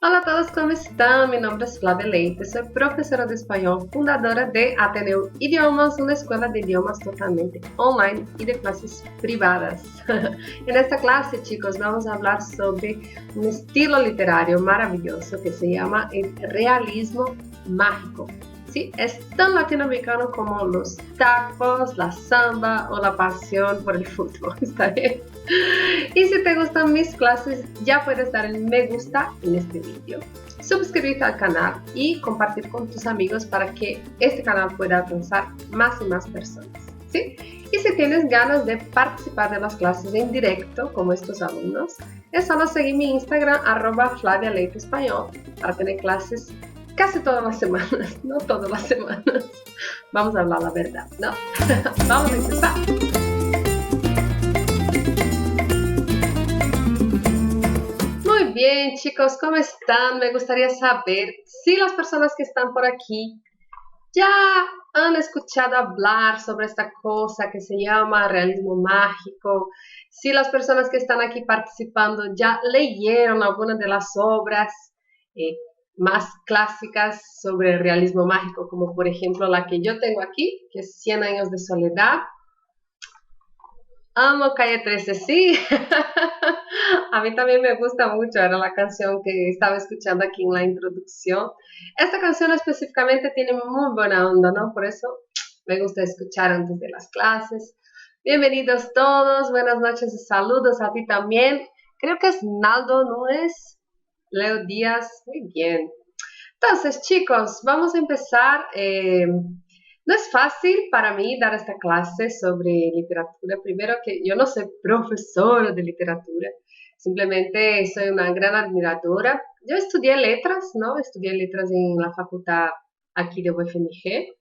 Hola a todos, ¿cómo están? Mi nombre es Flavia Leite, soy profesora de español, fundadora de Ateneo Idiomas, una escuela de idiomas totalmente online y de clases privadas. En esta clase, chicos, vamos a hablar sobre un estilo literario maravilloso que se llama el realismo mágico. Sí, es tan latinoamericano como los tacos, la samba o la pasión por el fútbol, ¿está bien? Y si te gustan mis clases, ya puedes dar el me gusta en este vídeo, suscribirte al canal y compartir con tus amigos para que este canal pueda alcanzar más y más personas, ¿sí? Y si tienes ganas de participar de las clases en directo, como estos alumnos, es solo seguir mi Instagram, @FlaviaLeiteEspañol, para tener clases casi todas las semanas, no todas las semanas. Vamos a hablar la verdad, ¿no? Vamos a empezar. Muy bien, chicos, ¿cómo están? Me gustaría saber si las personas que están por aquí ya han escuchado hablar sobre esta cosa que se llama realismo mágico, si las personas que están aquí participando ya leyeron alguna de las obras eh, más clásicas sobre el realismo mágico, como por ejemplo la que yo tengo aquí, que es 100 años de soledad. Amo Calle 13, sí. A mí también me gusta mucho, era la canción que estaba escuchando aquí en la introducción. Esta canción específicamente tiene muy buena onda, ¿no? Por eso me gusta escuchar antes de las clases. Bienvenidos todos, buenas noches y saludos a ti también. Creo que es Naldo Núñez, Leo Díaz, muy bien. Entonces, chicos, vamos a empezar. No es fácil para mí dar esta clase sobre literatura. Primero que yo no soy profesora de literatura, simplemente soy una gran admiradora. Yo estudié letras, ¿no? Estudié letras en la facultad aquí de UFMG.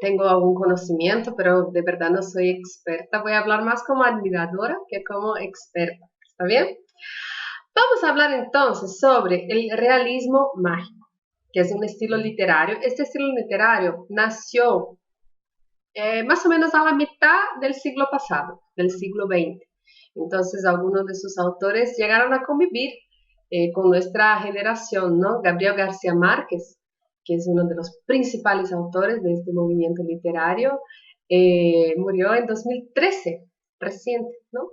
Tengo algún conocimiento, pero de verdad no soy experta. Voy a hablar más como admiradora que como experta. ¿Está bien? Vamos a hablar entonces sobre el realismo mágico, que es un estilo literario. Este estilo literario nació más o menos a la mitad del siglo pasado, del siglo XX. Entonces, algunos de sus autores llegaron a convivir con nuestra generación, ¿no? Gabriel García Márquez, que es uno de los principales autores de este movimiento literario, murió en 2013, reciente, ¿no?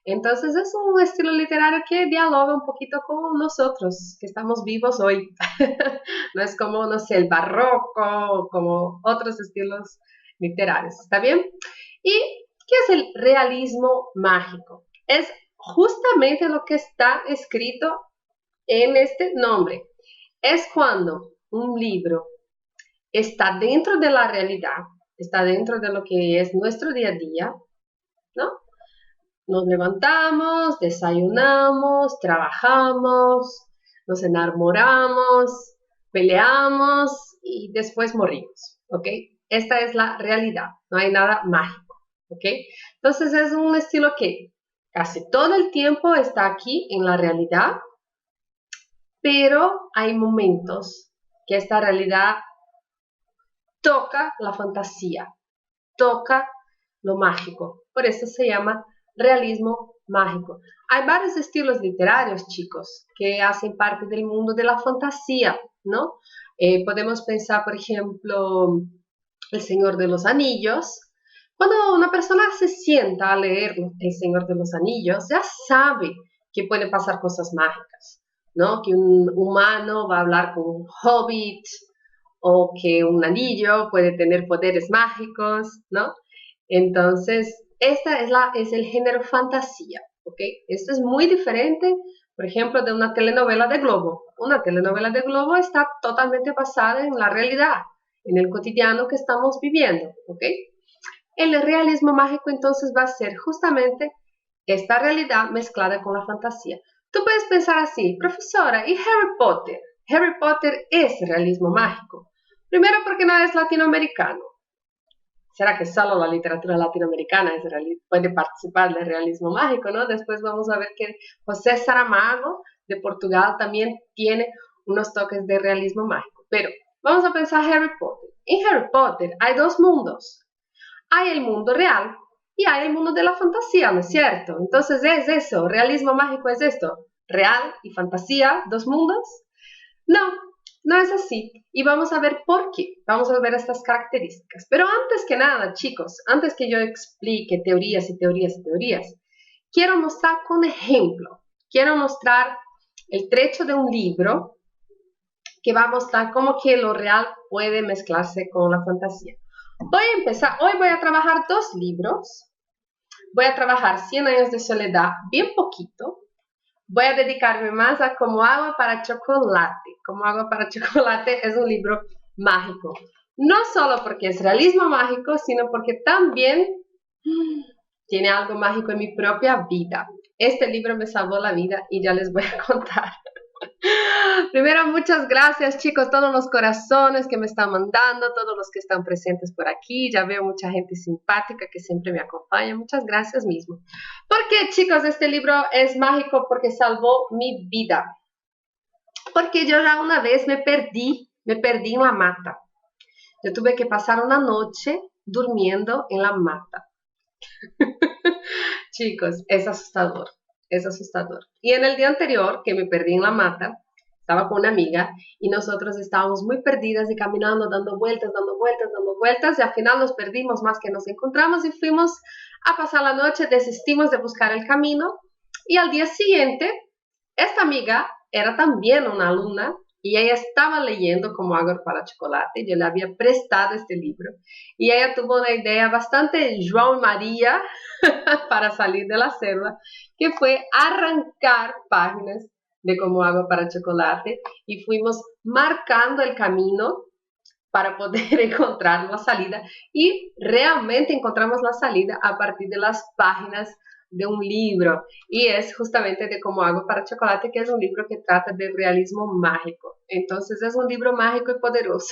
Entonces es un estilo literario que dialoga un poquito con nosotros, que estamos vivos hoy. No es como, no sé, el barroco, como otros estilos literarios, ¿está bien? ¿Y qué es el realismo mágico? Es justamente lo que está escrito en este nombre. Es cuando un libro está dentro de la realidad, está dentro de lo que es nuestro día a día, ¿no? Nos levantamos, desayunamos, trabajamos, nos enamoramos, peleamos y después morimos, ¿ok? Esta es la realidad, no hay nada mágico, ¿ok? Entonces es un estilo que casi todo el tiempo está aquí en la realidad, pero hay momentos que esta realidad toca la fantasía, toca lo mágico. Por eso se llama realismo mágico. Hay varios estilos literarios, chicos, que hacen parte del mundo de la fantasía, ¿no? Podemos pensar, por ejemplo, El Señor de los Anillos. Cuando una persona se sienta a leer El Señor de los Anillos, ya sabe que pueden pasar cosas mágicas, ¿no? Que un humano va a hablar con un hobbit o que un anillo puede tener poderes mágicos, ¿no? Entonces, es el género fantasía, ¿ok? Esto es muy diferente, por ejemplo, de una telenovela de Globo. Una telenovela de Globo está totalmente basada en la realidad, en el cotidiano que estamos viviendo, ¿ok? El realismo mágico entonces va a ser justamente esta realidad mezclada con la fantasía. Tú puedes pensar así, profesora, ¿y Harry Potter? Harry Potter es realismo mágico. Primero porque no es latinoamericano. ¿Será que solo la literatura latinoamericana puede participar del realismo mágico, no? Después vamos a ver que José Saramago de Portugal también tiene unos toques de realismo mágico. Pero vamos a pensar Harry Potter. En Harry Potter hay dos mundos. Hay el mundo real y hay el mundo de la fantasía, ¿no es cierto? Entonces es eso, realismo mágico es esto. real y fantasía, dos mundos. No, no es así. Y vamos a ver por qué. Vamos a ver estas características. Pero antes que nada, chicos, antes que yo explique teorías y teorías y teorías, quiero mostrar con ejemplo. Quiero mostrar el trecho de un libro que va a mostrar cómo que lo real puede mezclarse con la fantasía. Voy a empezar. Hoy voy a trabajar dos libros. Voy a trabajar 100 años de soledad, bien poquito. Voy a dedicarme más a Como agua para chocolate. Como agua para chocolate es un libro mágico. No solo porque es realismo mágico, sino porque también tiene algo mágico en mi propia vida. Este libro me salvó la vida y ya les voy a contar. Primero, muchas gracias, chicos, todos los corazones que me están mandando, todos los que están presentes por aquí. Ya veo mucha gente simpática que siempre me acompaña. Muchas gracias mismo. ¿Por qué, chicos, este libro es mágico? Porque salvó mi vida. Porque yo ya una vez me perdí en la mata. Yo tuve que pasar una noche durmiendo en la mata. Chicos, es asustador. Es asustador. Y en el día anterior, que me perdí en la mata, estaba con una amiga y nosotros estábamos muy perdidas y caminando, dando vueltas, y al final nos perdimos más que nos encontramos y fuimos a pasar la noche, desistimos de buscar el camino y al día siguiente, esta amiga era también una alumna y ella estaba leyendo Como agua para chocolate, yo le había prestado este libro y ella tuvo una idea bastante João María para salir de la selva, que fue arrancar páginas de Como agua para chocolate y fuimos marcando el camino para poder encontrar la salida y realmente encontramos la salida a partir de las páginas de un libro y es justamente de Como agua para chocolate, que es un libro que trata de realismo mágico. Entonces es un libro mágico y poderoso.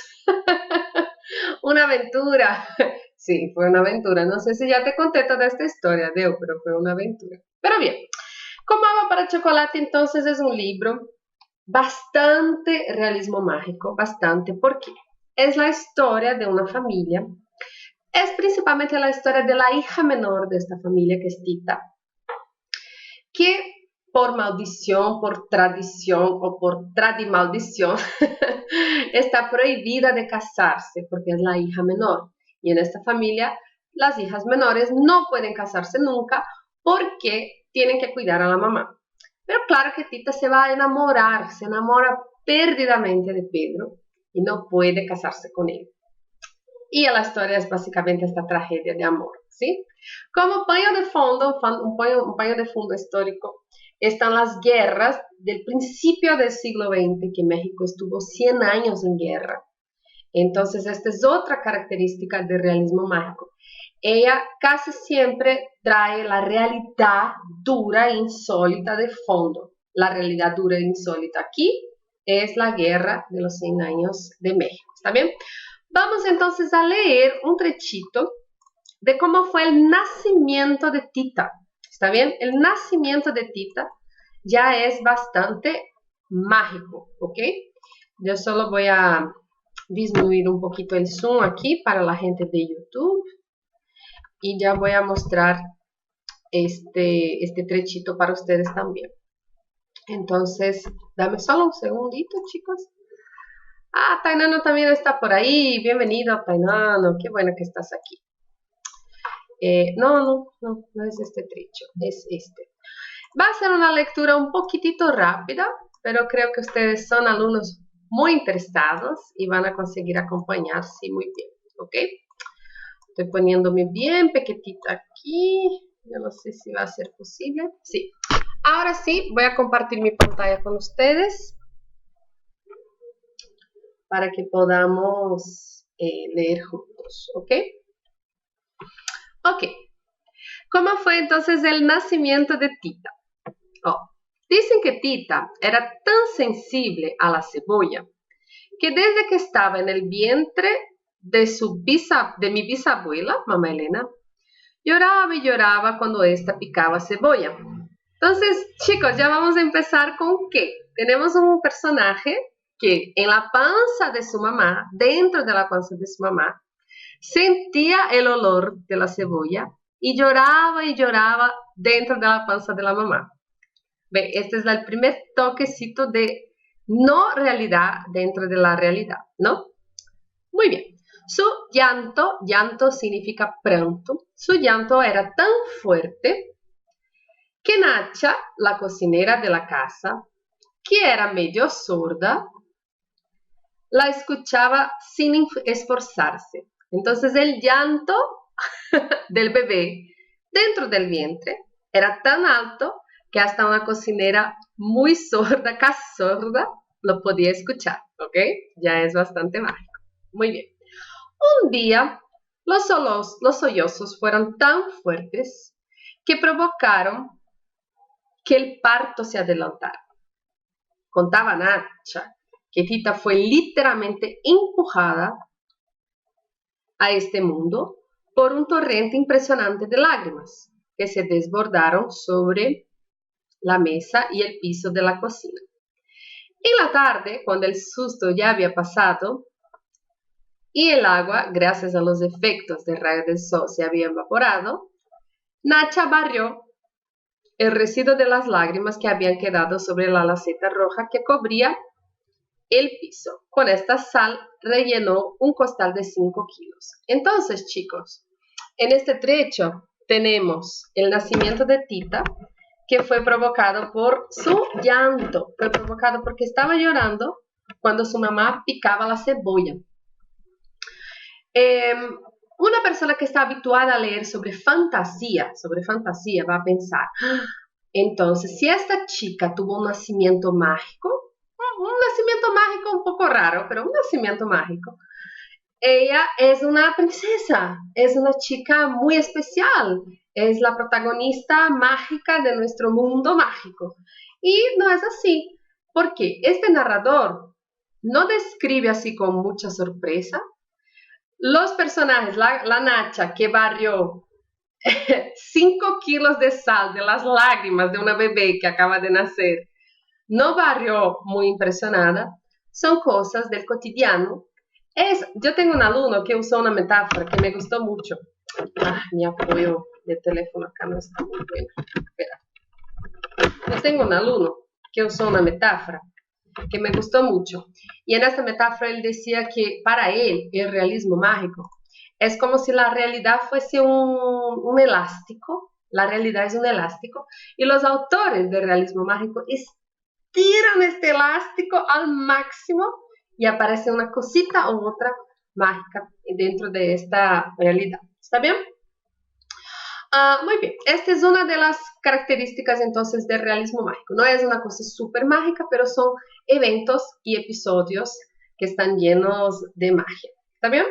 Una aventura. Sí, fue una aventura. No sé si ya te conté toda esta historia, Deo, pero fue una aventura. Pero bien, Como agua para chocolate entonces es un libro bastante realismo mágico, bastante, porque es la historia de una familia, es principalmente la historia de la hija menor de esta familia, que es Tita, que por maldición, por tradición o por tradimaldición está prohibida de casarse porque es la hija menor. Y en esta familia las hijas menores no pueden casarse nunca porque tienen que cuidar a la mamá. Pero claro que Tita se va a enamorar, se enamora perdidamente de Pedro y no puede casarse con él. Y la historia es básicamente esta tragedia de amor, ¿sí? Como paño de fondo, un paño de fondo histórico, están las guerras del principio del siglo XX, que México estuvo 100 años en guerra. Entonces, esta es otra característica del realismo mágico. Ella casi siempre trae la realidad dura e insólita de fondo. La realidad dura e insólita aquí es la guerra de los 100 años de México, ¿está bien? Vamos entonces a leer un trechito de cómo fue el nacimiento de Tita, ¿está bien? El nacimiento de Tita ya es bastante mágico, ¿ok? Yo solo voy a disminuir un poquito el zoom aquí para la gente de YouTube y ya voy a mostrar este trechito para ustedes también. Entonces, dame solo un segundito, chicos. Ah, Tainano también está por ahí. Bienvenido, Tainano. Qué bueno que estás aquí. No es este trecho, es este. Va a ser una lectura un poquitito rápida, pero creo que ustedes son alumnos muy interesados y van a conseguir acompañarse muy bien, ¿ok? Estoy poniéndome bien pequeñita aquí. Yo no sé si va a ser posible. Sí. Ahora sí, voy a compartir mi pantalla con ustedes para que podamos leer juntos, ¿ok? Ok. ¿Cómo fue entonces el nacimiento de Tita? Oh, dicen que Tita era tan sensible a la cebolla que desde que estaba en el vientre de mi bisabuela, mamá Elena, lloraba y lloraba cuando ésta picaba cebolla. Entonces, chicos, ya vamos a empezar con ¿qué? Tenemos un personaje que en la panza de su mamá, dentro de la panza de su mamá, sentía el olor de la cebolla y lloraba dentro de la panza de la mamá. Ve, este es el primer toquecito de no realidad dentro de la realidad, ¿no? Muy bien. Su llanto, llanto significa pranto, su llanto era tan fuerte que Nacha, la cocinera de la casa, que era medio sorda, la escuchaba sin esforzarse. Entonces el llanto del bebé dentro del vientre era tan alto que hasta una cocinera muy sorda, casi sorda, lo podía escuchar, ¿ok? Ya es bastante mágico. Muy bien. Un día, los sollozos fueron tan fuertes que provocaron que el parto se adelantara. Contaba Nacha que Tita fue literalmente empujada a este mundo por un torrente impresionante de lágrimas que se desbordaron sobre la mesa y el piso de la cocina. En la tarde, cuando el susto ya había pasado y el agua, gracias a los efectos de rayos del sol, se había evaporado, Nacha barrió el residuo de las lágrimas que habían quedado sobre la laceta roja que cubría el piso. Con esta sal rellenó un costal de 5 kilos. Entonces, chicos, en este trecho tenemos el nacimiento de Tita, que fue provocado por su llanto. Fue provocado porque estaba llorando cuando su mamá picaba la cebolla. Una persona que está habituada a leer sobre fantasía va a pensar, entonces, si esta chica tuvo un nacimiento mágico, un nacimiento mágico un poco raro, pero un nacimiento mágico, ella es una princesa, es una chica muy especial, es la protagonista mágica de nuestro mundo mágico. Y no es así, porque este narrador no describe así con mucha sorpresa. Los personajes, la Nacha que barrió 5 kilos de sal de las lágrimas de una bebé que acaba de nacer, no barrió muy impresionada, son cosas del cotidiano. Yo tengo un alumno que usó una metáfora que me gustó mucho. Mi apoyo de teléfono acá no está muy bueno. Espera. Yo tengo un alumno que usó una metáfora que me gustó mucho. Y en esta metáfora él decía que para él el realismo mágico es como si la realidad fuese un elástico. La realidad es un elástico y los autores del realismo mágico estiran este elástico al máximo y aparece una cosita u otra mágica dentro de esta realidad. ¿Está bien? Muy bien, esta es una de las características entonces del realismo mágico. No es una cosa súper mágica, pero son eventos y episodios que están llenos de magia. ¿Está bien?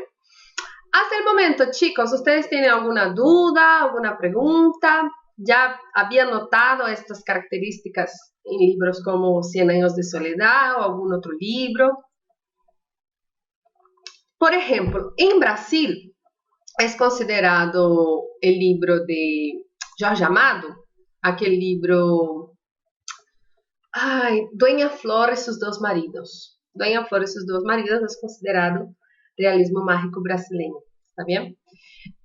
Hasta el momento, chicos, ¿ustedes tienen alguna duda, alguna pregunta? ¿Ya habían notado estas características en libros como 100 años de soledad o algún otro libro? Por ejemplo, en Brasil es considerado el libro de Jorge Amado, aquel libro, Dueña Flor y sus dos maridos. Dueña Flor y sus dos maridos es considerado realismo mágico brasileño, ¿está bien?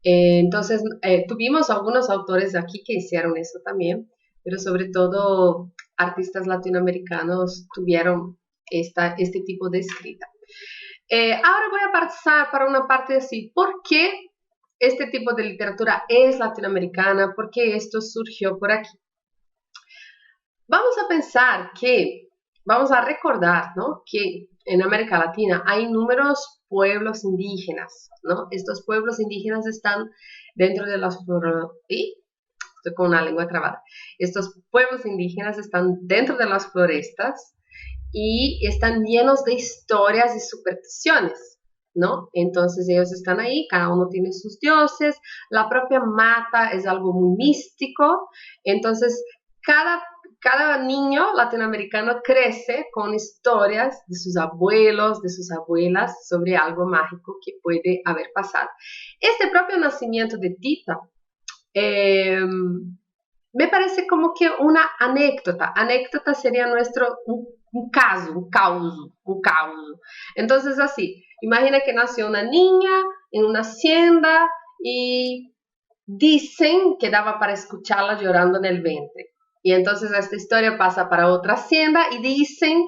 Entonces, tuvimos algunos autores aquí que hicieron eso también, pero sobre todo artistas latinoamericanos tuvieron este tipo de escrita. Ahora voy a pasar para una parte así, ¿por qué este tipo de literatura es latinoamericana? ¿Por qué esto surgió por aquí? Vamos a pensar vamos a recordar, ¿no?, que en América Latina hay numerosos pueblos indígenas, ¿no? Estos pueblos indígenas están dentro de las estoy con una lengua trabada. Estos pueblos indígenas están dentro de las florestas y están llenos de historias y supersticiones, ¿no? Entonces ellos están ahí, cada uno tiene sus dioses, la propia mata es algo muy místico, entonces cada niño latinoamericano crece con historias de sus abuelos, de sus abuelas sobre algo mágico que puede haber pasado. Este propio nacimiento de Tita me parece como que una anécdota. Anécdota sería un caso, un caos. Entonces así, imagina que nació una niña en una hacienda y dicen que daba para escucharla llorando en el vientre. Y entonces esta historia pasa para otra hacienda y dicen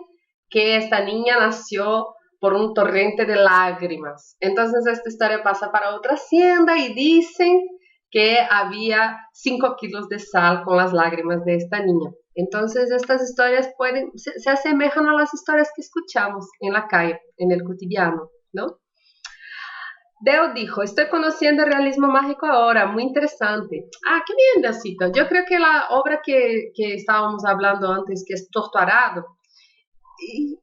que esta niña nació por un torrente de lágrimas. Entonces esta historia pasa para otra hacienda y dicen que había 5 kilos de sal con las lágrimas de esta niña. Entonces estas historias se asemejan a las historias que escuchamos en la calle, en el cotidiano, ¿no? Deo dijo, estoy conociendo el realismo mágico ahora, muy interesante. Ah, qué bien, Deocito. Yo creo que la obra que estábamos hablando antes, que es Torturado,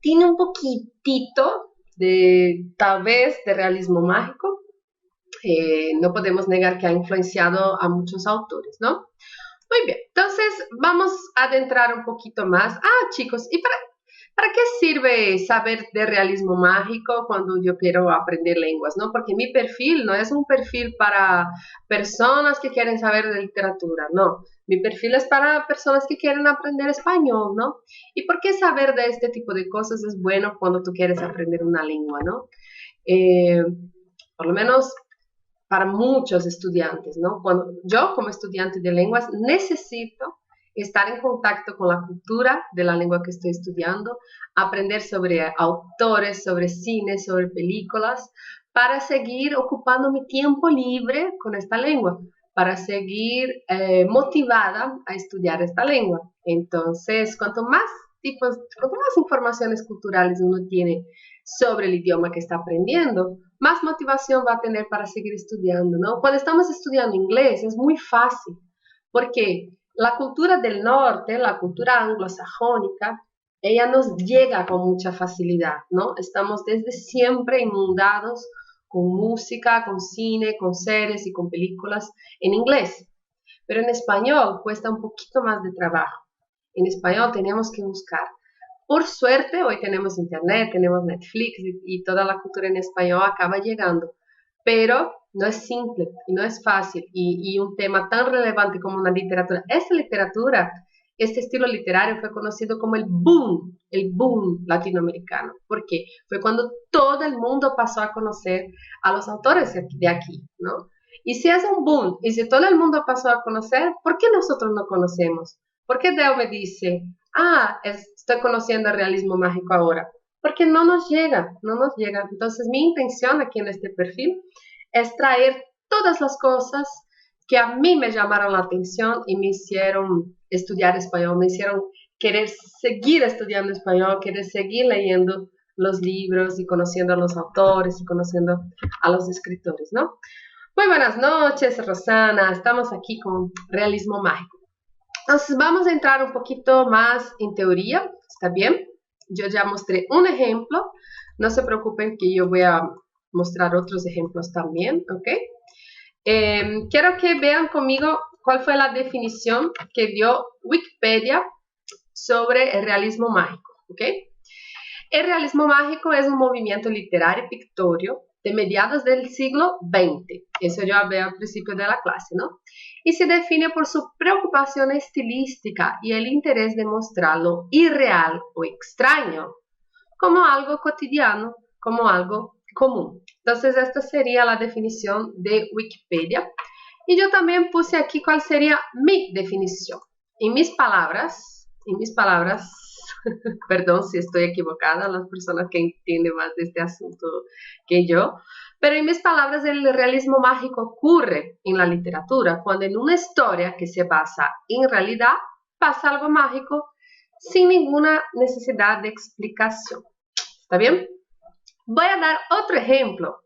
tiene un poquitito tal vez, de realismo mágico. No podemos negar que ha influenciado a muchos autores, ¿no? Muy bien, entonces vamos a adentrar un poquito más. Ah, chicos, ¿y para qué sirve saber de realismo mágico cuando yo quiero aprender lenguas, no? Porque mi perfil no es un perfil para personas que quieren saber de literatura, no. Mi perfil es para personas que quieren aprender español, ¿no? ¿Y por qué saber de este tipo de cosas es bueno cuando tú quieres aprender una lengua, ¿no? Por lo menos para muchos estudiantes, ¿no? Cuando yo como estudiante de lenguas necesito estar en contacto con la cultura de la lengua que estoy estudiando, aprender sobre autores, sobre cine, sobre películas, para seguir ocupando mi tiempo libre con esta lengua, para seguir motivada a estudiar esta lengua. Entonces, cuanto más informaciones culturales uno tiene sobre el idioma que está aprendiendo, más motivación va a tener para seguir estudiando, ¿no? Cuando estamos estudiando inglés es muy fácil, porque la cultura del norte, la cultura anglosajónica, ella nos llega con mucha facilidad, ¿no? Estamos desde siempre inundados con música, con cine, con series y con películas en inglés. Pero en español cuesta un poquito más de trabajo. En español tenemos que buscar. Por suerte, hoy tenemos internet, tenemos Netflix y toda la cultura en español acaba llegando, pero no es simple y no es fácil. Y un tema tan relevante como una literatura, este estilo literario fue conocido como el boom latinoamericano. ¿Por qué? Fue cuando todo el mundo pasó a conocer a los autores de aquí, ¿no? Y si es un boom, y si todo el mundo pasó a conocer, ¿por qué nosotros no conocemos? ¿Por qué Deo me dice, estoy conociendo el realismo mágico ahora? Porque no nos llega, no nos llega. Entonces mi intención aquí en este perfil es traer todas las cosas que a mí me llamaron la atención y me hicieron estudiar español, me hicieron querer seguir estudiando español, querer seguir leyendo los libros y conociendo a los autores y conociendo a los escritores, ¿no? Muy buenas noches, Rosana. Estamos aquí con realismo mágico. Entonces vamos a entrar un poquito más en teoría, ¿está bien? Yo ya mostré un ejemplo, no se preocupen que yo voy a mostrar otros ejemplos también, ¿ok? Quiero que vean conmigo cuál fue la definición que dio Wikipedia sobre el realismo mágico, ¿ok? El realismo mágico es un movimiento literario y pictorio de mediados del siglo XX. Eso yo hablé al principio de la clase, ¿no? Y se define por su preocupación estilística y el interés de mostrar lo irreal o extraño como algo cotidiano, como algo común. Entonces, esta sería la definición de Wikipedia. Y yo también puse aquí cuál sería mi definición. En mis palabras, perdón si estoy equivocada, las personas que entienden más de este asunto que yo, pero en mis palabras el realismo mágico ocurre en la literatura cuando en una historia que se basa en realidad pasa algo mágico sin ninguna necesidad de explicación. ¿Está bien? Voy a dar otro ejemplo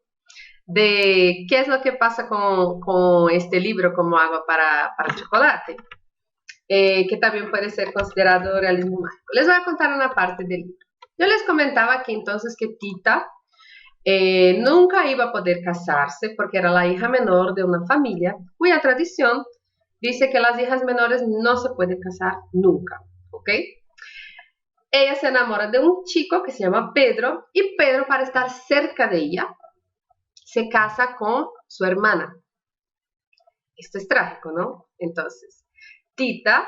de qué es lo que pasa con este libro como agua para chocolate. Que también puede ser considerado realismo mágico. Les voy a contar una parte del libro. Yo les comentaba que entonces que Tita nunca iba a poder casarse porque era la hija menor de una familia cuya tradición dice que las hijas menores no se pueden casar nunca, ¿ok? Ella se enamora de un chico que se llama Pedro y Pedro, para estar cerca de ella, se casa con su hermana. Esto es trágico, ¿no? Entonces, Tita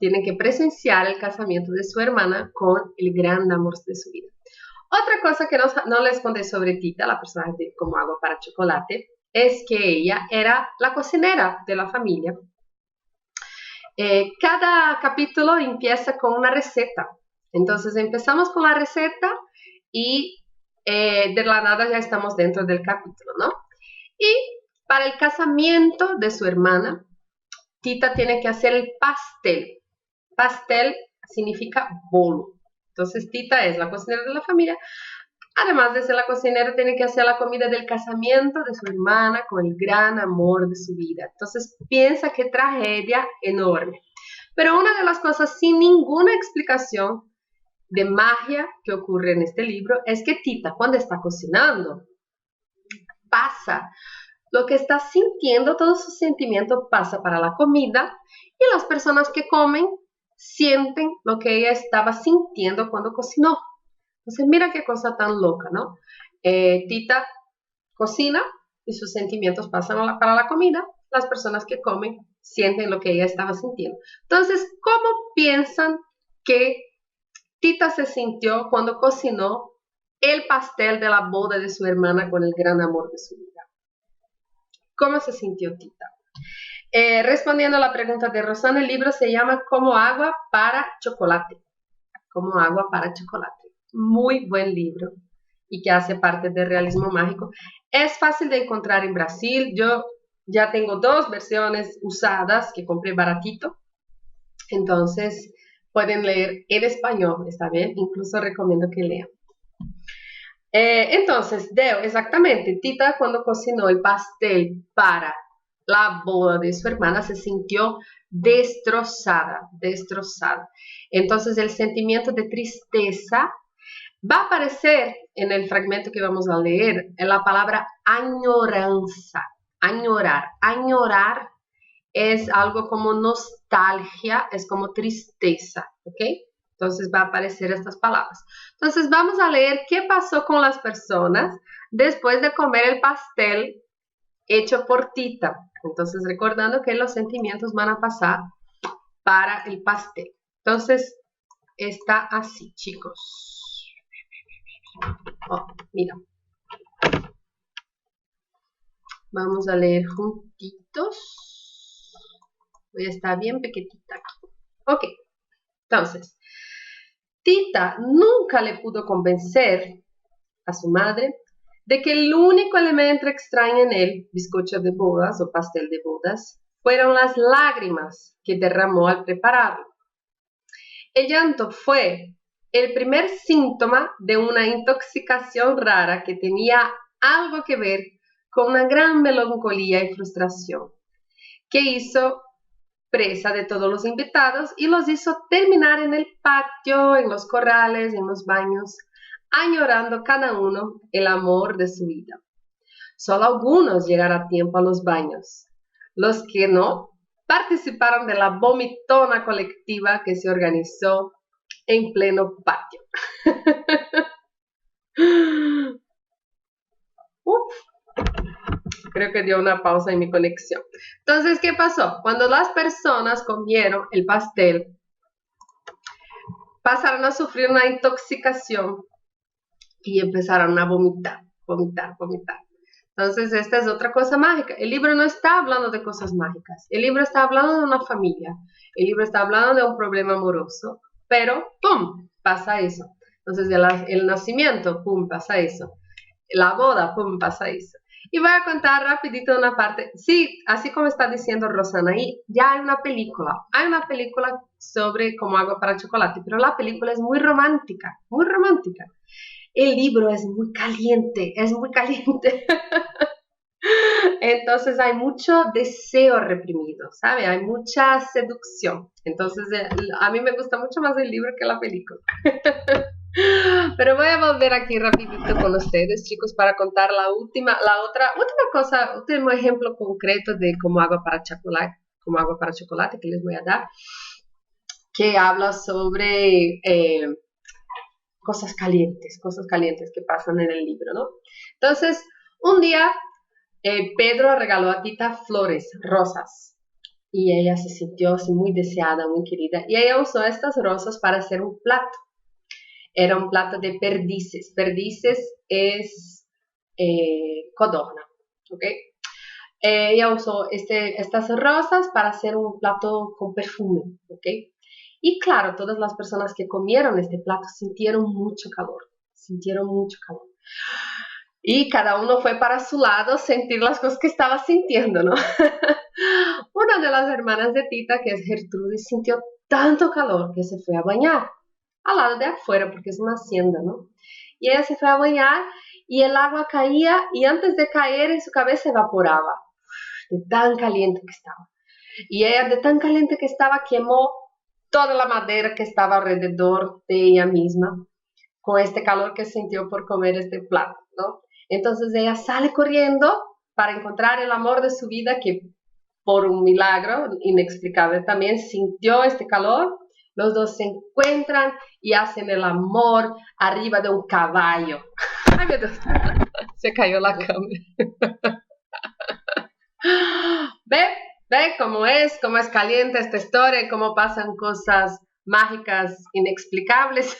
tiene que presenciar el casamiento de su hermana con el gran amor de su vida. Otra cosa que no les conté sobre Tita, la personaje de Como agua para chocolate, es que ella era la cocinera de la familia. Cada capítulo empieza con una receta. Entonces empezamos con la receta y de la nada ya estamos dentro del capítulo, ¿no? Y para el casamiento de su hermana, Tita tiene que hacer el pastel. Pastel significa bolo. Entonces Tita es la cocinera de la familia. Además de ser la cocinera, tiene que hacer la comida del casamiento de su hermana con el gran amor de su vida. Entonces piensa qué tragedia enorme. Pero una de las cosas sin ninguna explicación de magia que ocurre en este libro es que Tita, cuando está cocinando, pasa lo que está sintiendo, todo su sentimiento pasa para la comida y las personas que comen sienten lo que ella estaba sintiendo cuando cocinó. Entonces, mira qué cosa tan loca, ¿no? Tita cocina y sus sentimientos pasan para la comida. Las personas que comen sienten lo que ella estaba sintiendo. Entonces, ¿cómo piensan que Tita se sintió cuando cocinó el pastel de la boda de su hermana con el gran amor de su vida? ¿Cómo se sintió Tita? Respondiendo a la pregunta de Rosana, el libro se llama Como agua para chocolate. Como agua para chocolate. Muy buen libro y que hace parte del realismo mágico. Es fácil de encontrar en Brasil. Yo ya tengo 2 versiones usadas que compré baratito. Entonces pueden leer en español, ¿está bien? Incluso recomiendo que lean. Entonces, Deo, exactamente, Tita cuando cocinó el pastel para la boda de su hermana se sintió destrozada. Entonces el sentimiento de tristeza va a aparecer en el fragmento que vamos a leer en la palabra añoranza, añorar es algo como nostalgia, es como tristeza, ¿ok? Entonces va a aparecer estas palabras. Entonces vamos a leer qué pasó con las personas después de comer el pastel hecho por Tita. Entonces recordando que los sentimientos van a pasar para el pastel. Entonces está así, chicos. Oh, mira. Vamos a leer juntitos. Voy a estar bien pequeñita aquí. Ok, entonces. Tita nunca le pudo convencer a su madre de que el único elemento extraño en el bizcocho de bodas o pastel de bodas fueron las lágrimas que derramó al prepararlo. El llanto fue el primer síntoma de una intoxicación rara que tenía algo que ver con una gran melancolía y frustración, que hizo presa de todos los invitados y los hizo terminar en el patio, en los corrales, en los baños, añorando cada uno el amor de su vida. Solo algunos llegaron a tiempo a los baños. Los que no participaron de la vomitona colectiva que se organizó en pleno patio. Creo que dio una pausa en mi conexión. Entonces, ¿qué pasó? Cuando las personas comieron el pastel, pasaron a sufrir una intoxicación y empezaron a vomitar. Entonces, esta es otra cosa mágica. El libro no está hablando de cosas mágicas. El libro está hablando de una familia. El libro está hablando de un problema amoroso. Pero, ¡pum!, pasa eso. Entonces, el nacimiento, ¡pum!, pasa eso. La boda, ¡pum!, pasa eso. Y voy a contar rapidito una parte. Sí, así como está diciendo Rosana ahí, ya hay una película. Hay una película sobre Como agua para chocolate, pero la película es muy romántica, muy romántica. El libro es muy caliente, Entonces hay mucho deseo reprimido, ¿sabe? Hay mucha seducción. Entonces a mí me gusta mucho más el libro que la película. Pero voy a volver aquí rapidito con ustedes, chicos, para contar última cosa, último ejemplo concreto de Como agua para chocolate que les voy a dar, que habla sobre cosas calientes que pasan en el libro, ¿no? Entonces, un día Pedro regaló a Tita flores, rosas, y ella se sintió así muy deseada, muy querida, y ella usó estas rosas para hacer un plato. Era un plato de perdices. Perdices es codorna, ¿ok? Ella usó estas rosas para hacer un plato con perfume, ¿ok? Y claro, todas las personas que comieron este plato sintieron mucho calor. Y cada uno fue para su lado sentir las cosas que estaba sintiendo, ¿no? Una de las hermanas de Tita, que es Gertrudis, sintió tanto calor que se fue a bañar al lado de afuera, porque es una hacienda, ¿no? Y ella se fue a bañar y el agua caía y antes de caer en su cabeza evaporaba, de tan caliente que estaba. Y ella, de tan caliente que estaba, quemó toda la madera que estaba alrededor de ella misma, con este calor que sintió por comer este plato, ¿no? Entonces ella sale corriendo para encontrar el amor de su vida, que por un milagro inexplicable también sintió este calor. Los dos se encuentran y hacen el amor arriba de un caballo. Ay, mi Dios, se cayó la cámara. ¿Ve? ¿Ve cómo es caliente esta historia y cómo pasan cosas mágicas inexplicables?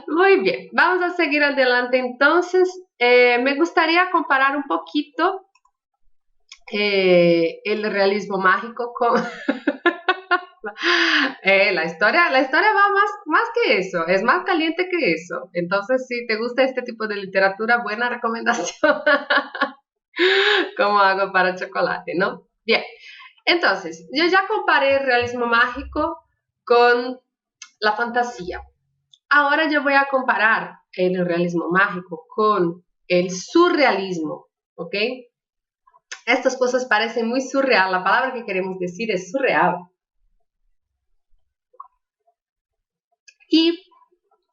Muy bien, vamos a seguir adelante entonces. Me gustaría comparar un poquito el realismo mágico con... la historia va más que eso, es más caliente que eso. Entonces, si te gusta este tipo de literatura, buena recomendación. Como hago para chocolate, ¿no? Bien, entonces, yo ya comparé el realismo mágico con la fantasía. Ahora yo voy a comparar el realismo mágico con el surrealismo, ¿ok? Estas cosas parecen muy surreal. La palabra que queremos decir es surreal. Y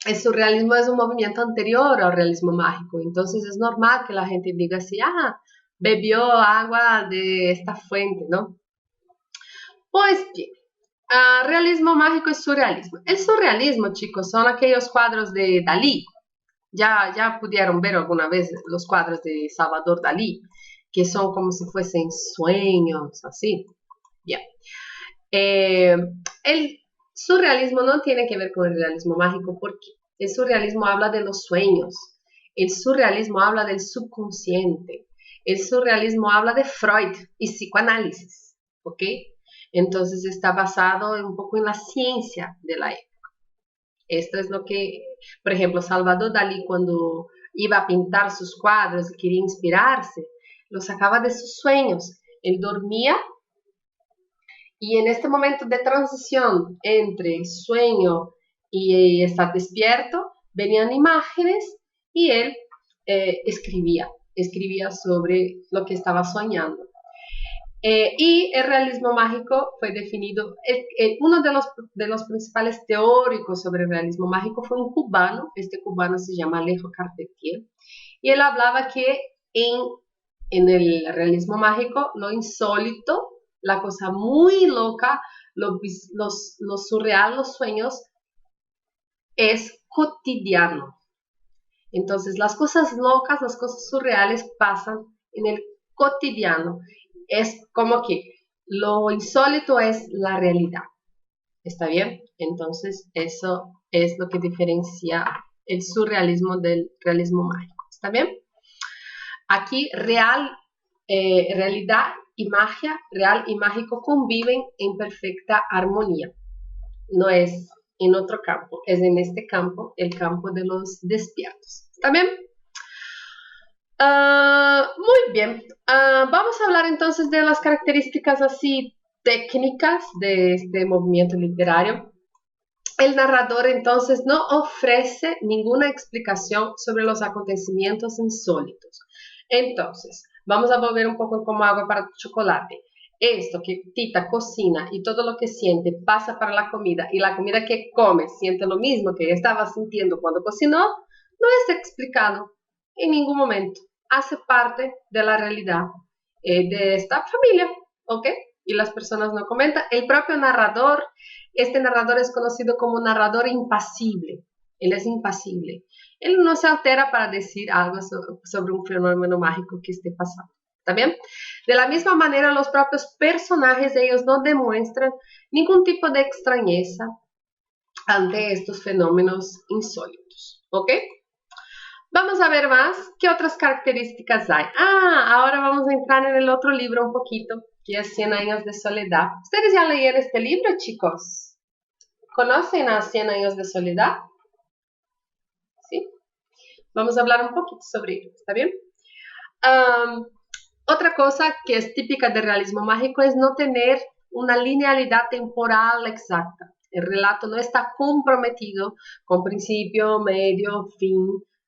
el surrealismo es un movimiento anterior al realismo mágico. Entonces es normal que la gente diga así, bebió agua de esta fuente, ¿no? Pues bien, realismo mágico y surrealismo. El surrealismo, chicos, son aquellos cuadros de Dalí. Ya pudieron ver alguna vez los cuadros de Salvador Dalí, que son como si fuesen sueños, así. Bien. El surrealismo no tiene que ver con el realismo mágico, porque el surrealismo habla de los sueños, el surrealismo habla del subconsciente, el surrealismo habla de Freud y psicoanálisis, ¿ok? Entonces está basado un poco en la ciencia de la época. Esto es lo que, por ejemplo, Salvador Dalí, cuando iba a pintar sus cuadros y quería inspirarse, lo sacaba de sus sueños. Él dormía y en este momento de transición entre sueño y estar despierto, venían imágenes y él escribía sobre lo que estaba soñando. Y el realismo mágico fue definido, uno de los principales teóricos sobre el realismo mágico fue un cubano, este cubano se llama Alejo Carpentier, y él hablaba que en el realismo mágico lo insólito, la cosa muy loca, lo surreal, los sueños, es cotidiano. Entonces las cosas locas, las cosas surreales pasan en el cotidiano. Es como que lo insólito es la realidad. ¿Está bien? Entonces, eso es lo que diferencia el surrealismo del realismo mágico. ¿Está bien? Aquí realidad y magia, real y mágico conviven en perfecta armonía. No es en otro campo, es en este campo, el campo de los despiertos. ¿Está bien? Muy bien, vamos a hablar entonces de las características así técnicas de este movimiento literario. El narrador entonces no ofrece ninguna explicación sobre los acontecimientos insólitos. Entonces, vamos a volver un poco como agua para chocolate. Esto que Tita cocina y todo lo que siente pasa para la comida y la comida que come siente lo mismo que estaba sintiendo cuando cocinó, no es explicado en ningún momento. Hace parte de la realidad de esta familia, ¿ok? Y las personas no comentan. El propio narrador, este narrador es conocido como narrador impasible. Él es impasible. Él no se altera para decir algo sobre un fenómeno mágico que esté pasando. ¿Está bien? De la misma manera, los propios personajes de ellos no demuestran ningún tipo de extrañeza ante estos fenómenos insólitos. ¿Ok? Vamos a ver más qué otras características hay. Ahora vamos a entrar en el otro libro un poquito, que es 100 años de soledad. ¿Ustedes ya leyeron este libro, chicos? ¿Conocen a 100 años de soledad? ¿Sí? Vamos a hablar un poquito sobre ello, ¿está bien? Otra cosa que es típica del realismo mágico es no tener una linealidad temporal exacta. El relato no está comprometido con principio, medio, fin,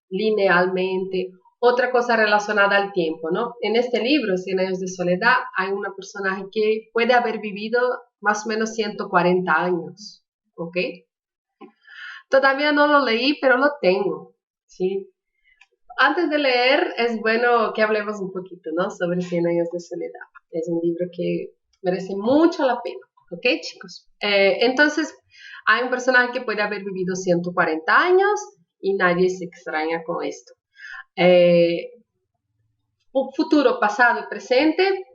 linealmente. Otra cosa relacionada al tiempo, ¿no? En este libro, 100 años de soledad, hay una personaje que puede haber vivido más o menos 140 años, ¿ok? Todavía no lo leí, pero lo tengo, ¿sí? Antes de leer, es bueno que hablemos un poquito, ¿no? Sobre 100 años de soledad. Es un libro que merece mucho la pena, ¿ok, chicos? Entonces, hay un personaje que puede haber vivido 140 años y nadie se extraña con esto. Futuro, pasado y presente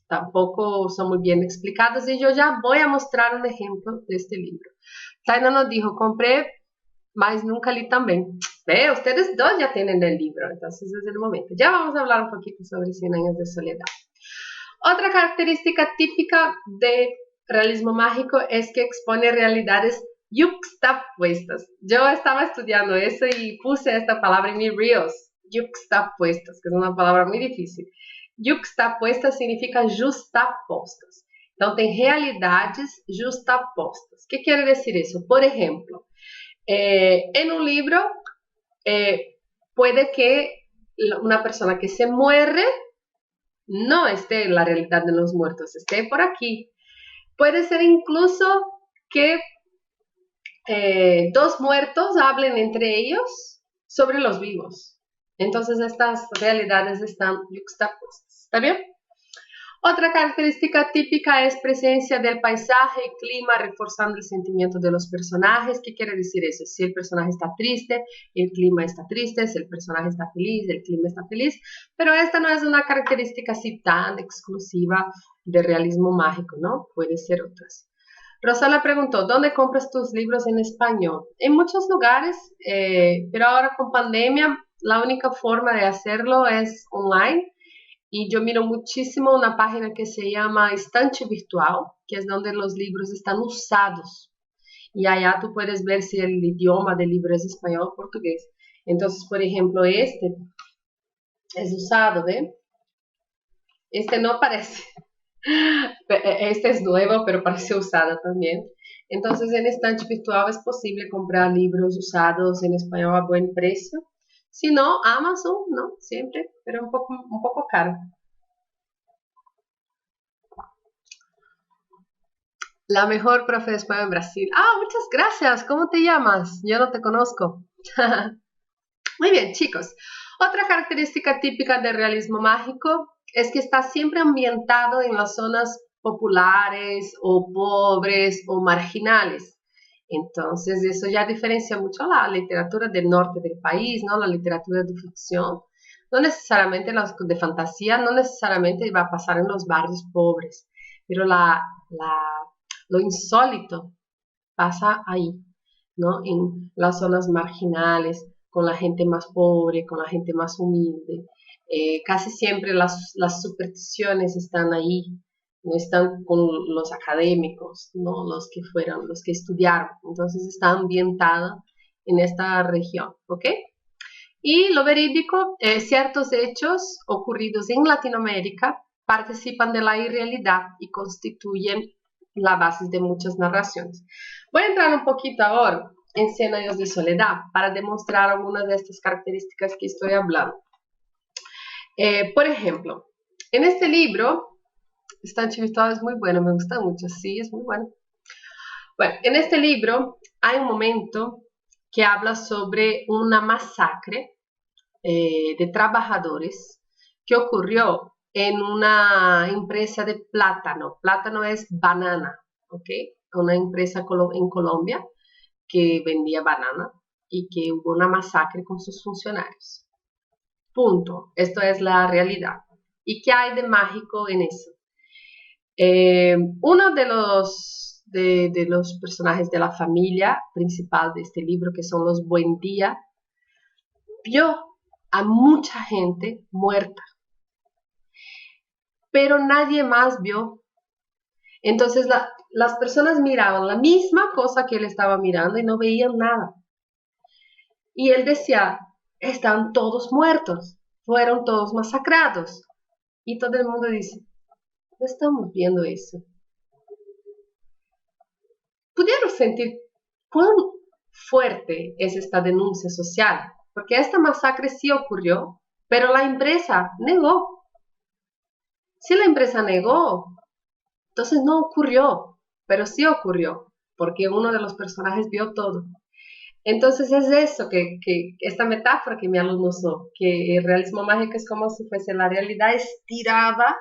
tampoco son muy bien explicados y yo ya voy a mostrar un ejemplo de este libro. Taina nos dijo, compré, mas nunca li también. Ve, ustedes dos ya tienen el libro, entonces es el momento. Ya vamos a hablar un poquito sobre 100 años de soledad. Otra característica típica de realismo mágico es que expone realidades yuxtapuestas. Yo estaba estudiando eso y puse esta palabra en mis reels, yuxtapuestas, que es una palabra muy difícil. Yuxtapuestas significa justapostas. Então, tem realidades justapostas. O que quer dizer isso? Por exemplo, en un libro puede que una persona que se muere no esté en la realidad de los muertos, esté por aquí. Puede ser incluso que dos muertos hablen entre ellos sobre los vivos. Entonces estas realidades están yuxtapuestas. ¿Está bien? Otra característica típica es presencia del paisaje y clima reforzando el sentimiento de los personajes. ¿Qué quiere decir eso? Si el personaje está triste, el clima está triste. Si el personaje está feliz, el clima está feliz. Pero esta no es una característica así tan exclusiva del realismo mágico, ¿no? Puede ser otras. Rosana preguntó, ¿dónde compras tus libros en español? En muchos lugares, pero ahora con pandemia la única forma de hacerlo es online. Y yo miro muchísimo una página que se llama Estante Virtual, que es donde los libros están usados. Y allá tú puedes ver si el idioma del libro es español o portugués. Entonces, por ejemplo, este es usado, ¿ve? Este no parece. Este es nuevo, pero parece usado también. Entonces, en Estante Virtual es posible comprar libros usados en español a buen precio. Si no, Amazon, ¿no? Siempre, pero un poco caro. La mejor profe de español en Brasil. Muchas gracias. ¿Cómo te llamas? Yo no te conozco. Muy bien, chicos. Otra característica típica del realismo mágico es que está siempre ambientado en las zonas populares o pobres o marginales. Entonces, eso ya diferencia mucho la literatura del norte del país, ¿no? La literatura de ficción. No necesariamente las de fantasía, no necesariamente va a pasar en los barrios pobres, pero lo insólito pasa ahí, ¿no? En las zonas marginales, con la gente más pobre, con la gente más humilde. Casi siempre las supersticiones están ahí, no están con los académicos, ¿no? Los que estudiaron. Entonces está ambientada en esta región, ¿ok? Y lo verídico, ciertos hechos ocurridos en Latinoamérica participan de la irrealidad y constituyen la base de muchas narraciones. Voy a entrar un poquito ahora en 100 años de soledad para demostrar algunas de estas características que estoy hablando. Por ejemplo, en este libro, Estante Virtual es muy bueno, me gusta mucho, sí, es muy bueno. Bueno, en este libro hay un momento que habla sobre una masacre de trabajadores que ocurrió en una empresa de plátano. Plátano es banana, ¿ok? Una empresa en Colombia que vendía banana y que hubo una masacre con sus funcionarios. Punto. Esto es la realidad. ¿Y qué hay de mágico en eso? Uno de los personajes de la familia principal de este libro, que son los Buendía, vio a mucha gente muerta, pero nadie más vio. Entonces las personas miraban la misma cosa que él estaba mirando y no veían nada. Y él decía, están todos muertos, fueron todos masacrados. Y todo el mundo dice, no estamos viendo eso. ¿Pudieron sentir cuán fuerte es esta denuncia social? Porque esta masacre sí ocurrió, pero la empresa negó. Si la empresa negó, entonces no ocurrió, pero sí ocurrió, porque uno de los personajes vio todo. Entonces es eso, que esta metáfora que mi alumno usó, que el realismo mágico es como si fuese la realidad estirada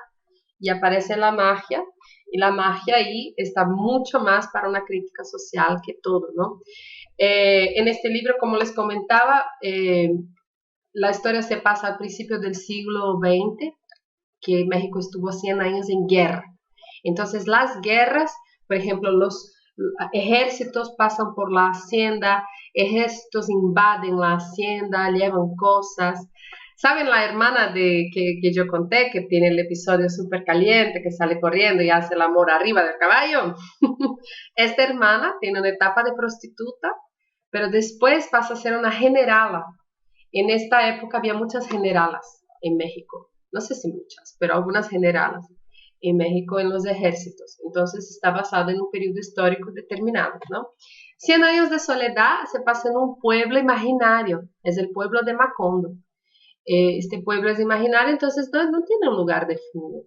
y aparece la magia, y la magia ahí está mucho más para una crítica social que todo, ¿no? En este libro, como les comentaba, la historia se pasa al principio del siglo XX, que México estuvo 100 años en guerra. Entonces las guerras, por ejemplo, los ejércitos pasan por la hacienda, ejércitos invaden la hacienda, llevan cosas. ¿Saben la hermana que yo conté, que tiene el episodio súper caliente, que sale corriendo y hace el amor arriba del caballo? Esta hermana tiene una etapa de prostituta, pero después pasa a ser una generala. En esta época había muchas generalas en México, no sé si muchas, pero algunas generalas en México en los ejércitos. Entonces está basado en un periodo histórico determinado, ¿no? 100 años de soledad se pasa en un pueblo imaginario, es el pueblo de Macondo. Este pueblo es imaginario, entonces no tiene un lugar definido.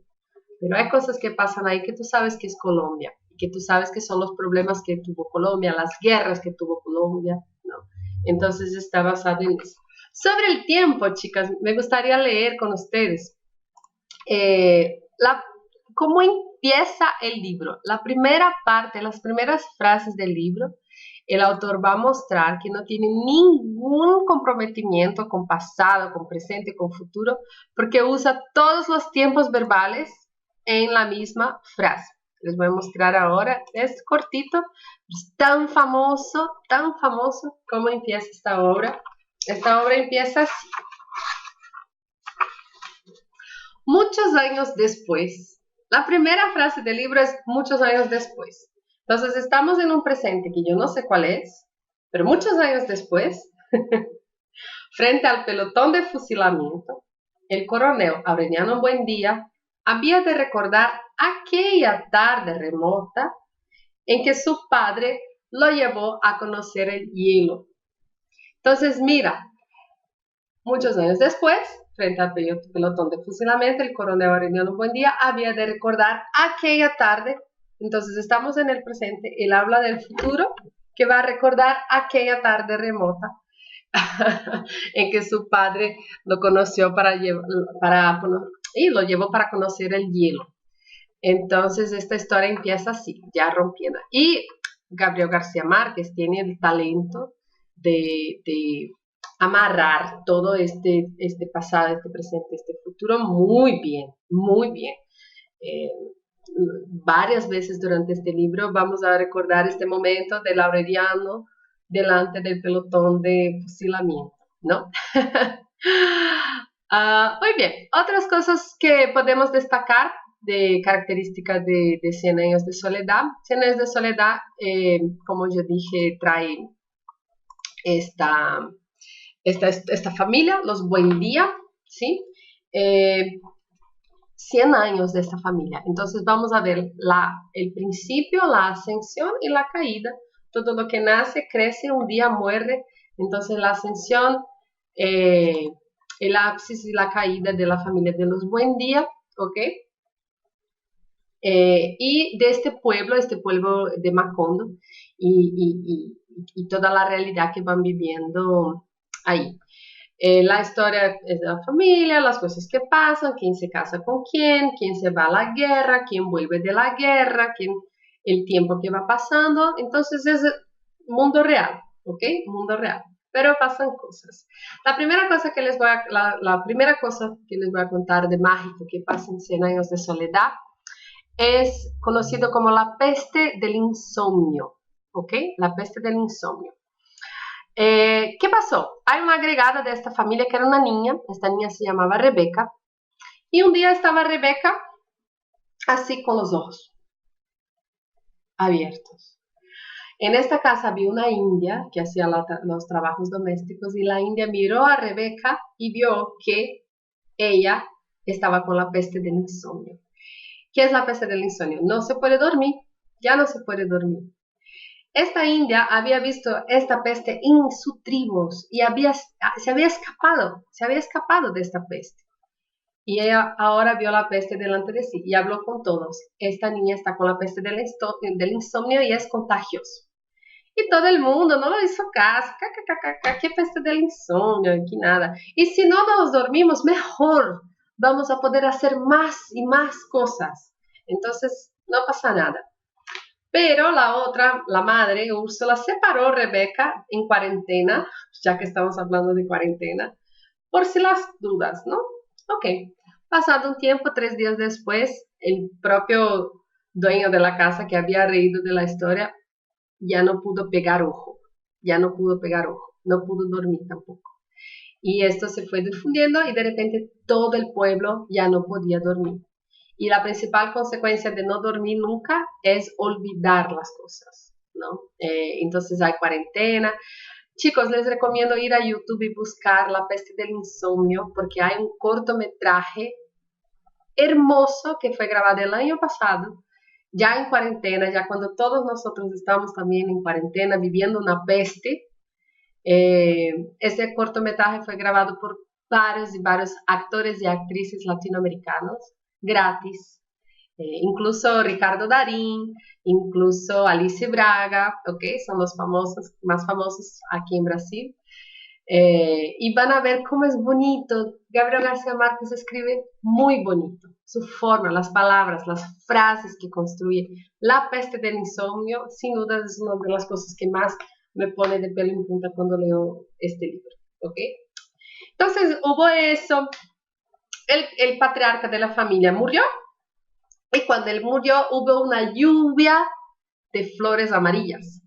Pero hay cosas que pasan ahí que tú sabes que es Colombia, que tú sabes que son los problemas que tuvo Colombia, las guerras que tuvo Colombia, ¿no? Entonces está basado en eso. Sobre el tiempo, chicas, me gustaría leer con ustedes cómo empieza el libro. La primera parte, las primeras frases del libro, el autor va a mostrar que no tiene ningún comprometimiento con pasado, con presente, con futuro, porque usa todos los tiempos verbales en la misma frase. Les voy a mostrar ahora, es cortito, es tan famoso como empieza esta obra. Esta obra empieza así. Muchos años después. La primera frase del libro es muchos años después. Entonces estamos en un presente que yo no sé cuál es, pero muchos años después, frente al pelotón de fusilamiento, el coronel Aureliano Buendía había de recordar aquella tarde remota en que su padre lo llevó a conocer el hielo. Entonces, mira, muchos años después, frente al pelotón de fusilamiento, el coronel Aureliano Buendía había de recordar aquella tarde. Entonces estamos en el presente, él habla del futuro, que va a recordar aquella tarde remota en que su padre lo conoció y lo llevó para conocer el hielo. Entonces esta historia empieza así, ya rompiendo. Y Gabriel García Márquez tiene el talento de amarrar todo este pasado, este presente, este futuro muy bien, muy bien. Varias veces durante este libro vamos a recordar este momento del Aureliano delante del pelotón de fusilamiento, ¿no? Muy bien, otras cosas que podemos destacar de características de 100 años de soledad. 100 años de soledad, como yo dije, trae esta familia, los Buendía, ¿sí? 100 años de esta familia. Entonces vamos a ver el principio, la ascensión y la caída. Todo lo que nace, crece, un día muere. Entonces la ascensión, el ápice y la caída de la familia de los Buendía, ¿ok? Y de este pueblo de Macondo y toda la realidad que van viviendo ahí. La historia es de la familia, las cosas que pasan, quién se casa con quién se va a la guerra, quién vuelve de la guerra, el tiempo que va pasando. Entonces es mundo real, ¿ok? Mundo real. Pero pasan cosas. La primera cosa que les voy a contar de mágico que pasa en 100 años de soledad es conocido como la peste del insomnio, ¿ok? La peste del insomnio. ¿Qué pasó? Hay una agregada de esta familia que era una niña, esta niña se llamaba Rebeca, y un día estaba Rebeca así con los ojos abiertos. En esta casa había una india que hacía los trabajos domésticos y la india miró a Rebeca y vio que ella estaba con la peste del insomnio. ¿Qué es la peste del insomnio? No se puede dormir, ya no se puede dormir. Esta india había visto esta peste en sus tribus y se había escapado de esta peste. Y ella ahora vio la peste delante de sí y habló con todos. Esta niña está con la peste del insomnio y es contagioso. Y todo el mundo no lo hizo caso. ¿Qué peste del insomnio? Aquí nada. Y si no nos dormimos, mejor. Vamos a poder hacer más y más cosas. Entonces, no pasa nada. Pero la otra, la madre, Úrsula, separó a Rebeca en cuarentena, ya que estamos hablando de cuarentena, por si las dudas, ¿no? Ok. Pasado un tiempo, 3 días después, el propio dueño de la casa que había reído de la historia ya no pudo pegar ojo, no pudo dormir tampoco. Y esto se fue difundiendo y de repente todo el pueblo ya no podía dormir. Y la principal consecuencia de no dormir nunca es olvidar las cosas, ¿no? Entonces hay cuarentena. Chicos, les recomiendo ir a YouTube y buscar La peste del insomnio porque hay un cortometraje hermoso que fue grabado el año pasado, ya en cuarentena, ya cuando todos nosotros estamos también en cuarentena viviendo una peste. Este cortometraje fue grabado por varios y varios actores y actrices latinoamericanos, gratis. Incluso Ricardo Darín, incluso Alice Braga, ¿ok? Son los famosos, más famosos aquí en Brasil. Y van a ver cómo es bonito. Gabriel García Márquez escribe muy bonito. Su forma, las palabras, las frases que construye. La peste del insomnio, sin duda, es una de las cosas que más me pone de pelo en punta cuando leo este libro. ¿Ok? Entonces hubo eso. El patriarca de la familia murió. Y cuando él murió, hubo una lluvia de flores amarillas.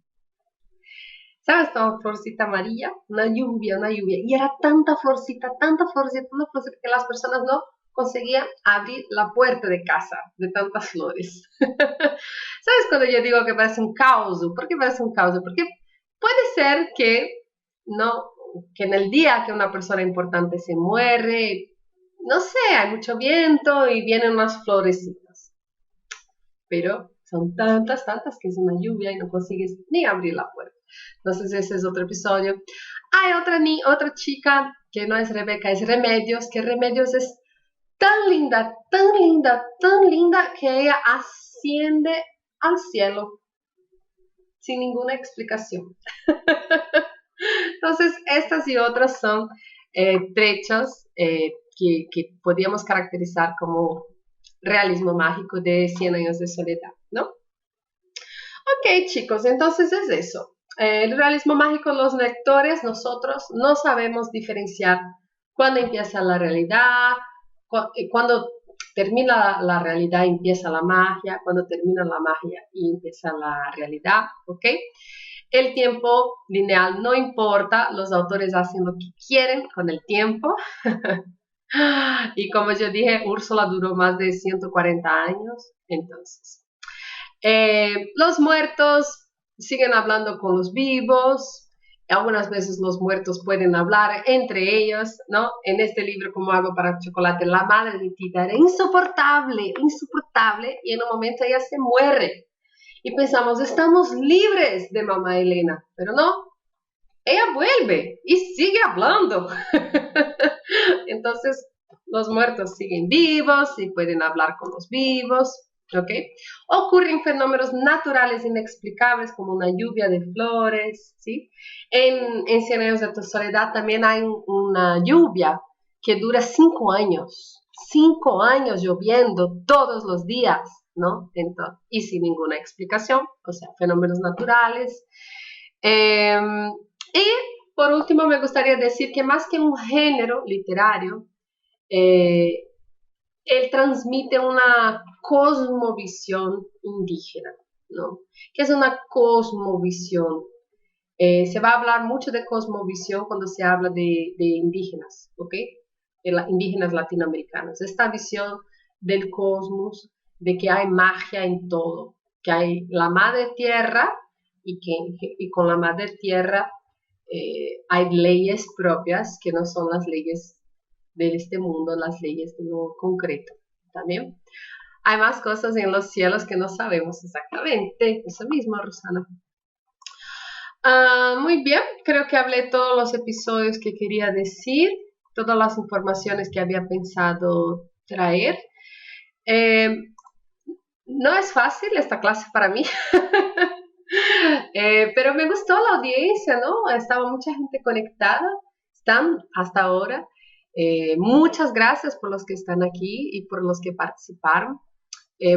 ¿Sabes? Toda florcita amarilla, una lluvia, una lluvia. Y era tanta florcita, que las personas no conseguían abrir la puerta de casa de tantas flores. ¿Sabes cuando yo digo que parece un caos? ¿Por qué parece un caos? Porque puede ser que, no, que en el día que una persona importante se muere, no sé, hay mucho viento y vienen unas florecitas. Pero son tantas que es una lluvia y no consigues ni abrir la puerta. Entonces ese es otro episodio. Hay otra chica que no es Rebeca, es Remedios, que Remedios es tan linda, que ella asciende al cielo sin ninguna explicación. Entonces estas y otras son trechos que podríamos caracterizar como realismo mágico de 100 años de soledad, ¿no? Ok, chicos, entonces es eso. El realismo mágico, los lectores, nosotros no sabemos diferenciar cuándo empieza la realidad, cuando termina la realidad empieza la magia, cuando termina la magia y empieza la realidad, ¿ok? El tiempo lineal no importa, los autores hacen lo que quieren con el tiempo. Y como yo dije, Úrsula duró más de 140 años, entonces. Los muertos siguen hablando con los vivos. Algunas veces los muertos pueden hablar entre ellos, ¿no? En este libro, Como hago para chocolate, la madre de Tita era insoportable, y en un momento ella se muere. Y pensamos, estamos libres de mamá Elena, pero no, ella vuelve y sigue hablando. Entonces, los muertos siguen vivos y pueden hablar con los vivos. ¿Ok? Ocurren fenómenos naturales inexplicables como una lluvia de flores, ¿sí? En 100 años de soledad también hay una lluvia que dura 5 años. 5 años lloviendo todos los días, ¿no? Entonces, y sin ninguna explicación, o sea, fenómenos naturales. Y por último me gustaría decir que más que un género literario, él transmite una cosmovisión indígena, ¿no? ¿Qué es una cosmovisión? Se va a hablar mucho de cosmovisión cuando se habla de indígenas, ¿ok? Indígenas latinoamericanos. Esta visión del cosmos, de que hay magia en todo, que hay la madre tierra y con la madre tierra hay leyes propias que no son las leyes de este mundo, las leyes de lo concreto. ¿También? Hay más cosas en los cielos que no sabemos exactamente. Eso mismo, Rosana. Muy bien, creo que hablé todos los episodios que quería decir, todas las informaciones que había pensado traer. Eh, no es fácil esta clase para mí, pero me gustó la audiencia, ¿no? Estaba mucha gente conectada, están hasta ahora. Muchas gracias por los que están aquí y por los que participaron.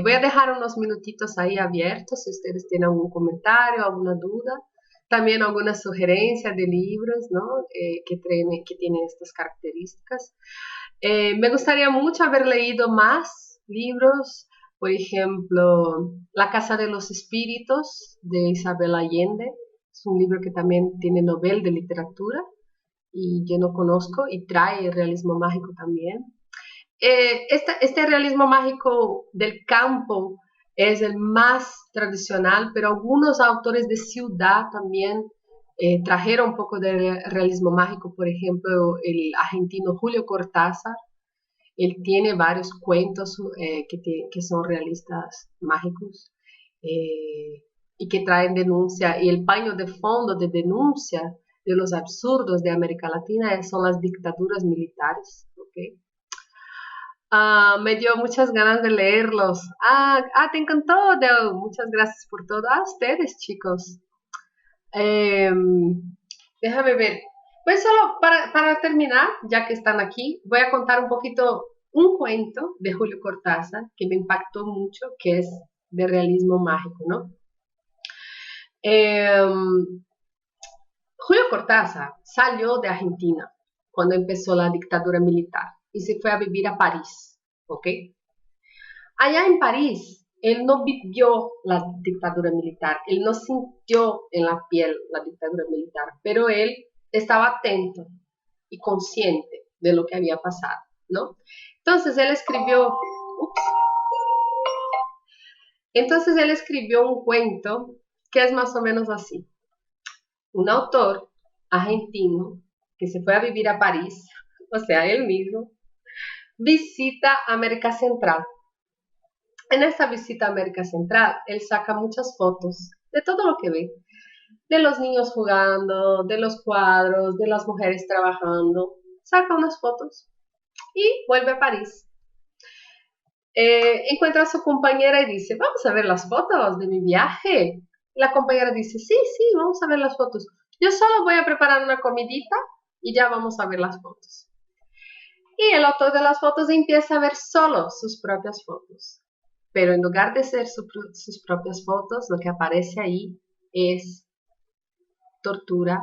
Voy a dejar unos minutitos ahí abiertos si ustedes tienen algún comentario, alguna duda. También alguna sugerencia de libros, ¿no? Que tienen estas características. Me gustaría mucho haber leído más libros, por ejemplo, La Casa de los Espíritus de Isabel Allende. Es un libro que también tiene Nobel de Literatura y yo no conozco y trae realismo mágico también. Este realismo mágico del campo es el más tradicional, pero algunos autores de ciudad también trajeron un poco de realismo mágico. Por ejemplo, el argentino Julio Cortázar, él tiene varios cuentos que son realistas mágicos y que traen denuncia, y el paño de fondo de denuncia de los absurdos de América Latina son las dictaduras militares, ¿ok? Me dio muchas ganas de leerlos. Te encantó, Deo. Muchas gracias por todo. A ustedes, chicos. Eh, Déjame ver. Pues solo para terminar, ya que están aquí, voy a contar un poquito un cuento de Julio Cortázar que me impactó mucho, que es de realismo mágico, ¿no? Eh, Julio Cortázar salió de Argentina cuando empezó la dictadura militar y se fue a vivir a París, ¿ok? Allá en París, él no vivió la dictadura militar, él no sintió en la piel la dictadura militar, pero él estaba atento y consciente de lo que había pasado, ¿no? Ups, entonces él escribió un cuento que es más o menos así. Un autor argentino que se fue a vivir a París, o sea, él mismo, visita América Central. En esta visita a América Central, él saca muchas fotos de todo lo que ve, de los niños jugando, de los cuadros, de las mujeres trabajando. Saca unas fotos y vuelve a París. Encuentra a su compañera y dice, vamos a ver las fotos de mi viaje. La compañera dice, sí, vamos a ver las fotos. Yo solo voy a preparar una comidita y ya vamos a ver las fotos. Y el autor de las fotos empieza a ver solo sus propias fotos. Pero en lugar de ser sus propias fotos, lo que aparece ahí es tortura,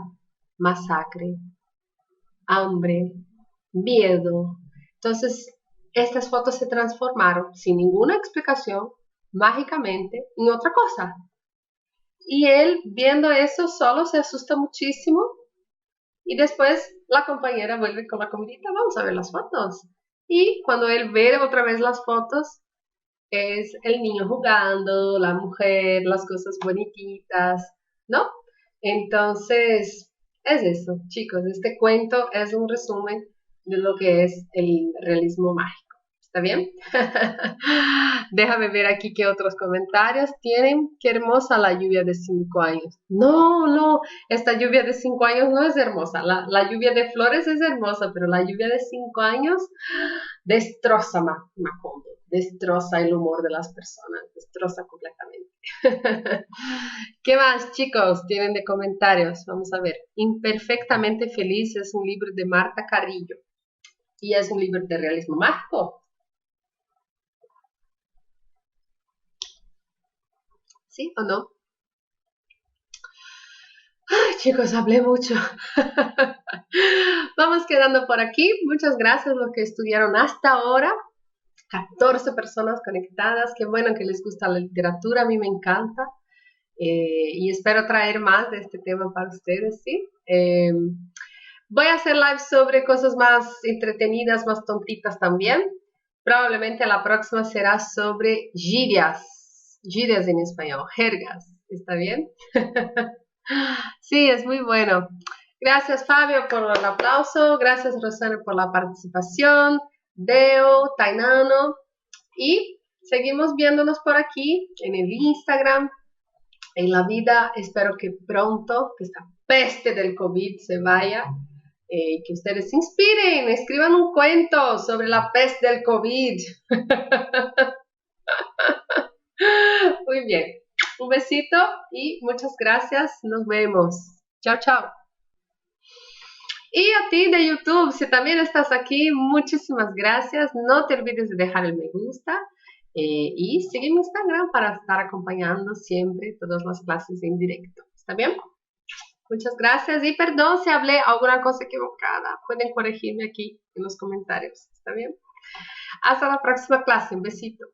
masacre, hambre, miedo. Entonces, estas fotos se transformaron sin ninguna explicación, mágicamente, en otra cosa. Y él, viendo eso, solo se asusta muchísimo. Y después la compañera vuelve con la comidita, vamos a ver las fotos. Y cuando él ve otra vez las fotos, es el niño jugando, la mujer, las cosas bonititas, ¿no? Entonces, es eso, chicos. Este cuento es un resumen de lo que es el realismo mágico. ¿Está bien? Déjame ver aquí qué otros comentarios tienen. Qué hermosa la lluvia de 5 años. No, esta lluvia de 5 años no es hermosa. La lluvia de flores es hermosa, pero la lluvia de 5 años destroza Macondo, destroza el humor de las personas, destroza completamente. ¿Qué más, chicos, tienen de comentarios? Vamos a ver. Imperfectamente Feliz es un libro de Marta Carrillo y es un libro de realismo mágico. ¿Sí o no? Ay, chicos, hablé mucho. Vamos quedando por aquí. Muchas gracias a los que estudiaron hasta ahora. 14 personas conectadas. Qué bueno que les gusta la literatura. A mí me encanta. y espero traer más de este tema para ustedes, ¿sí? Voy a hacer live sobre cosas más entretenidas, más tontitas también. Probablemente la próxima será sobre gírias en español, jergas, ¿está bien? Sí, es muy bueno. Gracias Fabio por el aplauso, gracias Rosana por la participación, Deo, Tainano, y seguimos viéndonos por aquí en el Instagram, en la vida. Espero que pronto, que esta peste del COVID se vaya, que ustedes se inspiren, escriban un cuento sobre la peste del COVID. Muy bien, un besito y muchas gracias, nos vemos. Chao, chao. Y a ti de YouTube, si también estás aquí, muchísimas gracias. No te olvides de dejar el me gusta y sigue mi Instagram para estar acompañando siempre todas las clases en directo. ¿Está bien? Muchas gracias y perdón si hablé alguna cosa equivocada. Pueden corregirme aquí en los comentarios. ¿Está bien? Hasta la próxima clase. Un besito.